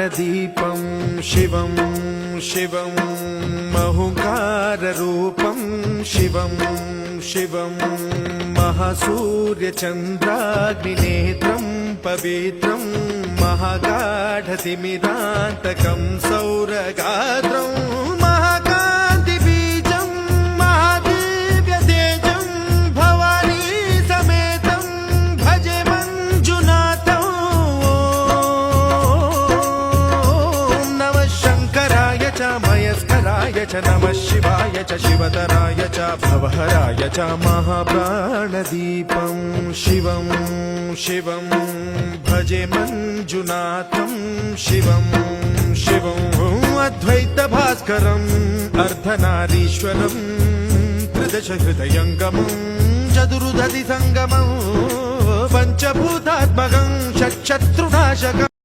प्राणदीपं शिवं शिवं महुकाररूपं शिवं शिवं महासूर्यचन्द्राग्निनेत्रं पवित्रं महागाढतिमिरान्तकं सौरगात्रं महाकान्तिबीजं महादिव्यतेजं भवानी समेतं भजे मञ्जुनाथं। ॐ नमः शङ्कराय च मयस्कराय च नमः शिवाय च शिवतराय च भवहराय च महाप्राणदीपं शिवं शिवं भजे मञ्जुनाथं शिवं शिवं अद्वैतभास्करम् अर्धनारीश्वरं त्रिदशहृदयङ्गमं चतुर्दधिसङ्गमं पञ्चभूतात्मकं षट्शत्रुनाशकम्।